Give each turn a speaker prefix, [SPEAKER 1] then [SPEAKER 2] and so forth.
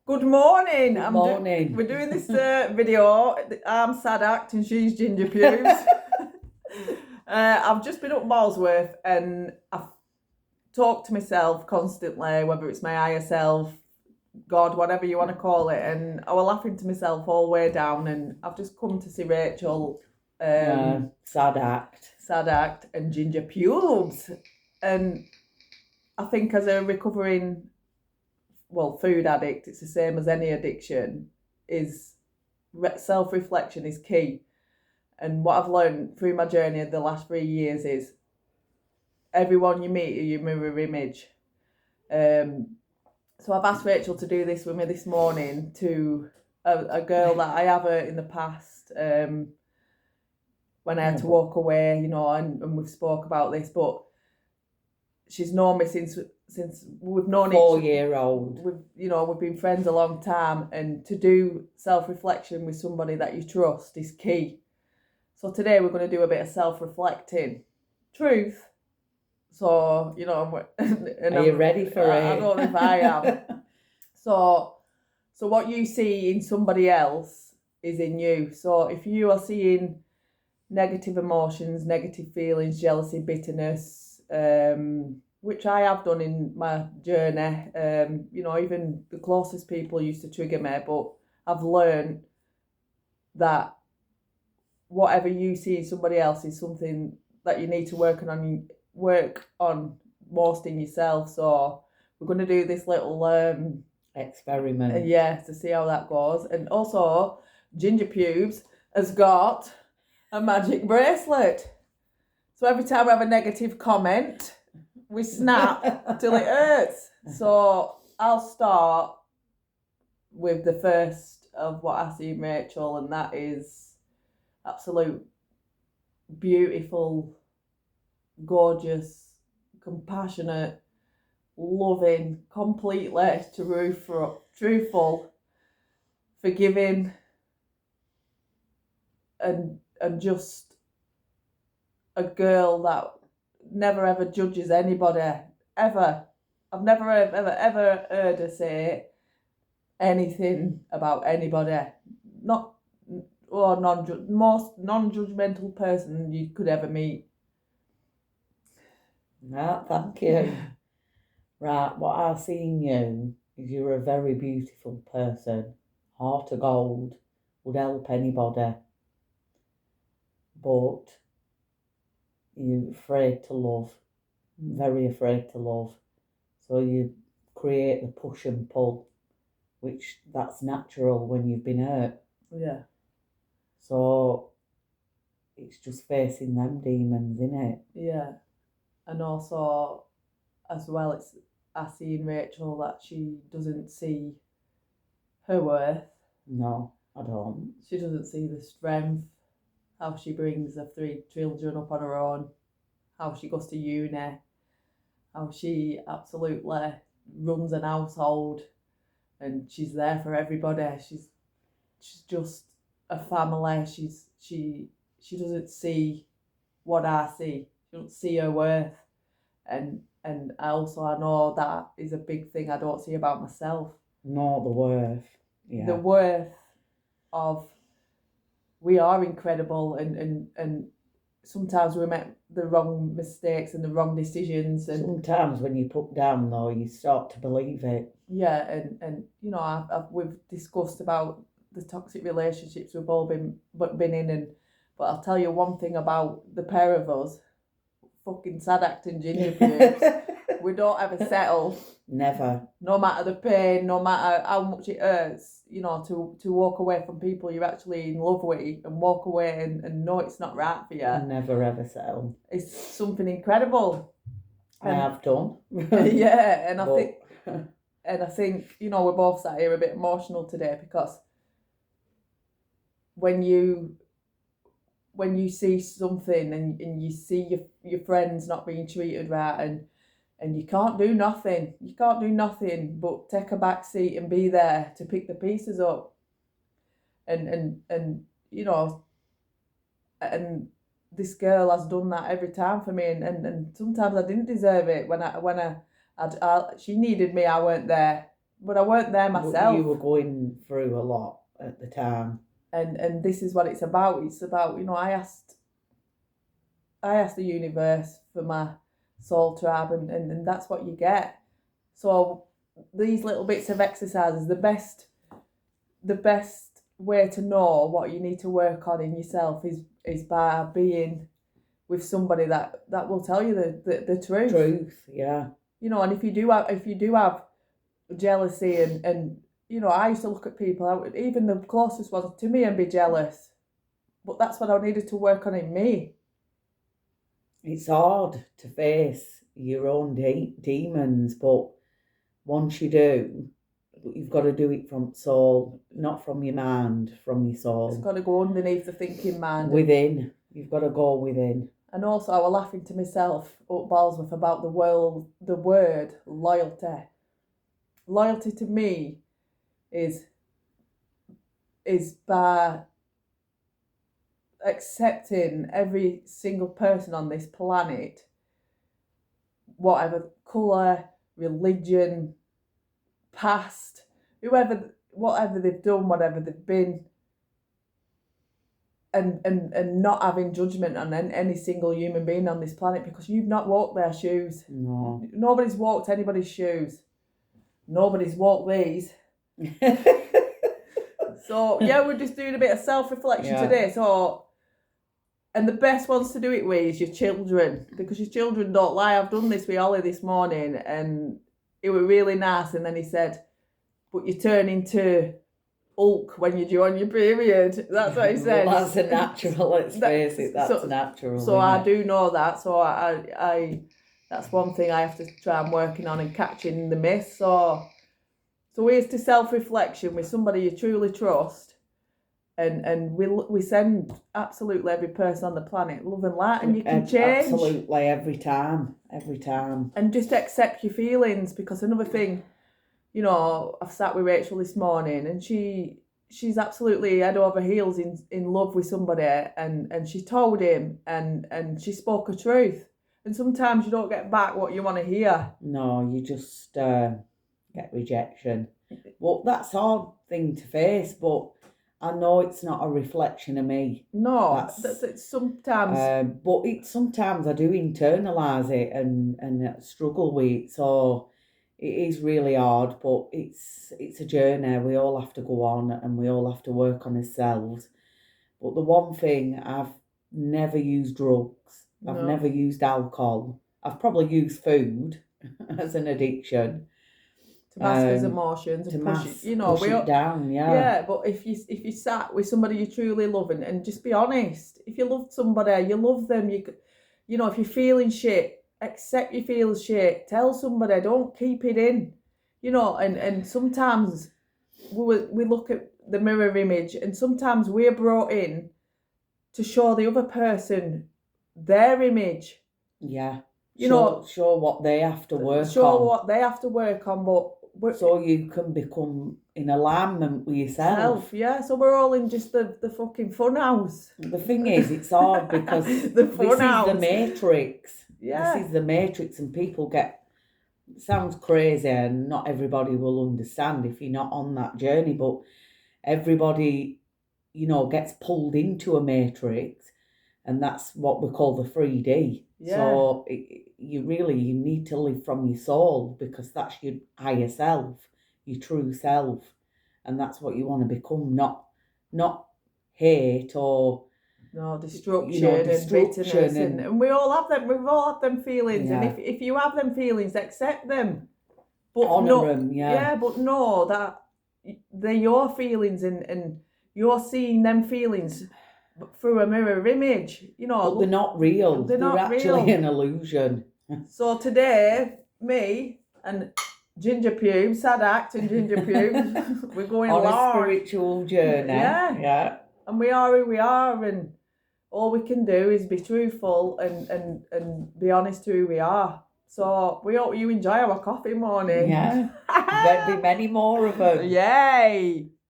[SPEAKER 1] Good morning.
[SPEAKER 2] Good morning.
[SPEAKER 1] We're doing this video. I'm sadat and she's ginger pubes. I've just been up Molesworth and I've talked to myself constantly, whether it's my higher self, God, whatever you want to call it. And I was laughing to myself all the way down. And I've just come to see Rachel,
[SPEAKER 2] Sadat.
[SPEAKER 1] and ginger pubes. And I think as a recovering food addict, it's the same as any addiction, is self-reflection is key. And what I've learned through my journey of the last 3 years is everyone you meet is your mirror image. So I've asked Rachel to do this with me this morning to a girl that I have hurt in the past, when I had to walk away, and we've spoke about this, but she's known me since we've known
[SPEAKER 2] 4-year-old.
[SPEAKER 1] We've been friends a long time, and to do self-reflection with somebody that you trust is key. So today we're going to do a bit of self-reflecting, truth. So
[SPEAKER 2] Are you ready for it?
[SPEAKER 1] I don't know if I am. So what you see in somebody else is in you. So if you are seeing negative emotions, negative feelings, jealousy, bitterness, which I have done in my journey. Even the closest people used to trigger me, but I've learned that whatever you see in somebody else is something that you need to work on most in yourself. So we're going to do this little
[SPEAKER 2] experiment.
[SPEAKER 1] To see how that goes. And also, Ginger Pubes has got a magic bracelet. So every time we have a negative comment, we snap till it hurts. So I'll start with the first of what I see in Rachel, and that is absolute beautiful, gorgeous, compassionate, loving, completely truthful, forgiving, and just a girl that never ever judges anybody, ever. I've never ever heard her say anything about anybody. Most non-judgmental person you could ever meet.
[SPEAKER 2] No, thank you. Right, what I see in you is you're a very beautiful person. Heart of gold, would help anybody. But you're afraid to love, very afraid to love. So you create the push and pull, which that's natural when you've been hurt.
[SPEAKER 1] Yeah.
[SPEAKER 2] So it's just facing them demons, innit?
[SPEAKER 1] Yeah. And also, as well, I see in Rachel that she doesn't see her worth.
[SPEAKER 2] No, I don't.
[SPEAKER 1] She doesn't see the strength, how she brings her 3 children up on her own, how she goes to uni, how she absolutely runs an household, and she's there for everybody. She's just a family. She doesn't see what I see. She doesn't see her worth, and I know that is a big thing I don't see about myself.
[SPEAKER 2] Not the worth. Yeah.
[SPEAKER 1] The worth of we are incredible, and sometimes we make the wrong mistakes and the wrong decisions. And
[SPEAKER 2] sometimes when you put down, though, you start to believe it.
[SPEAKER 1] Yeah, and we've discussed about the toxic relationships we've all been in, but I'll tell you one thing about the pair of us, fucking sadat and ginger pubes. We don't ever settle.
[SPEAKER 2] Never.
[SPEAKER 1] No matter the pain, no matter how much it hurts, to walk away from people you're actually in love with and walk away and know it's not right for you.
[SPEAKER 2] Never ever settle.
[SPEAKER 1] It's something incredible.
[SPEAKER 2] I have done.
[SPEAKER 1] Yeah, and I think, we're both sat here a bit emotional today because when you see something and you see your friends not being treated right, and you can't do nothing but take a back seat and be there to pick the pieces up, and this girl has done that every time for me, and sometimes I didn't deserve it when she needed me, I weren't there. but I weren't there myself.
[SPEAKER 2] You were going through a lot at the time.
[SPEAKER 1] And this is what it's about. It's about, you know, I asked the universe for my soul to have, and that's what you get. So these little bits of exercises, the best way to know what you need to work on in yourself is by being with somebody that will tell you the truth.
[SPEAKER 2] Yeah.
[SPEAKER 1] You know, and if you do have jealousy and you know, I used to look at people, even the closest ones to me, and be jealous. But that's what I needed to work on in me.
[SPEAKER 2] It's hard to face your own demons, but once you do, you've got to do it from soul, not from your mind, from your soul.
[SPEAKER 1] It's got to go underneath the thinking mind.
[SPEAKER 2] Within. You've got to go within.
[SPEAKER 1] And also, I was laughing to myself up Balsworth about the word loyalty. Loyalty to me is by accepting every single person on this planet, whatever colour, religion, past, whatever they've done, whatever they've been, and not having judgment on any single human being on this planet, because you've not walked their shoes.
[SPEAKER 2] No.
[SPEAKER 1] Nobody's walked anybody's shoes. Nobody's walked these. So yeah, we're just doing a bit of self-reflection today. So, and the best ones to do it with is your children, because your children don't lie. I've done this with Ollie this morning, and it was really nice. And then he said, "But you turn into Hulk when you're due on your period." That's what he said.
[SPEAKER 2] Well, that's a natural. Let's face it, that's natural.
[SPEAKER 1] So I do know that. So I that's one thing I have to try and working on, and catching the myth. So here's to self-reflection with somebody you truly trust, and we send absolutely every person on the planet love and light, and you can change.
[SPEAKER 2] Absolutely, every time.
[SPEAKER 1] And just accept your feelings, because another thing, you know, I've sat with Rachel this morning, and she's absolutely head over heels in love with somebody, and she told him, and she spoke a truth. And sometimes you don't get back what you want to hear.
[SPEAKER 2] No, you just get rejection. Well, that's a hard thing to face, but I know it's not a reflection of me.
[SPEAKER 1] No, it's sometimes.
[SPEAKER 2] But sometimes I do internalise it and struggle with it. So it is really hard, but it's a journey. We all have to go on, and we all have to work on ourselves. But the one thing, I've never used drugs. I've never used alcohol. I've probably used food as an addiction.
[SPEAKER 1] To mask his emotions and push it, you know,
[SPEAKER 2] push it down,
[SPEAKER 1] yeah. But if you sat with somebody you truly love, and just be honest, if you love somebody, you love them. You know, if you're feeling shit, accept you feel shit. Tell somebody, don't keep it in. You know, and sometimes we look at the mirror image, and sometimes we're brought in to show the other person their image.
[SPEAKER 2] Yeah.
[SPEAKER 1] Show
[SPEAKER 2] what they have to work on.
[SPEAKER 1] Show what they have to work on, but
[SPEAKER 2] so you can become in alignment with yourself.
[SPEAKER 1] Yeah, so we're all in just the fucking fun house.
[SPEAKER 2] The thing is, it's hard because
[SPEAKER 1] Is
[SPEAKER 2] the matrix.
[SPEAKER 1] Yeah.
[SPEAKER 2] This is the matrix, and people it sounds crazy, and not everybody will understand if you're not on that journey, but everybody, you know, gets pulled into a matrix, and that's what we call the 3D. Yeah. So you need to live from your soul, because that's your higher self, your true self, and that's what you want to become. Not hate or
[SPEAKER 1] destruction, and bitterness, and we all have them. We've all had them feelings, and if you have them feelings, accept them, but
[SPEAKER 2] honour them. Yeah,
[SPEAKER 1] but know that they're your feelings, and you're seeing them feelings through a mirror image, you know.
[SPEAKER 2] But they're not real. They're actually
[SPEAKER 1] real.
[SPEAKER 2] An illusion.
[SPEAKER 1] So today, me and Ginger Pubes, sadat and Ginger Pubes, we're going
[SPEAKER 2] on
[SPEAKER 1] large.
[SPEAKER 2] A spiritual journey.
[SPEAKER 1] Yeah. And we are who we are, and all we can do is be truthful and be honest to who we are. So we hope you enjoy our coffee morning.
[SPEAKER 2] Yeah. There'll be many more of them.
[SPEAKER 1] Yay!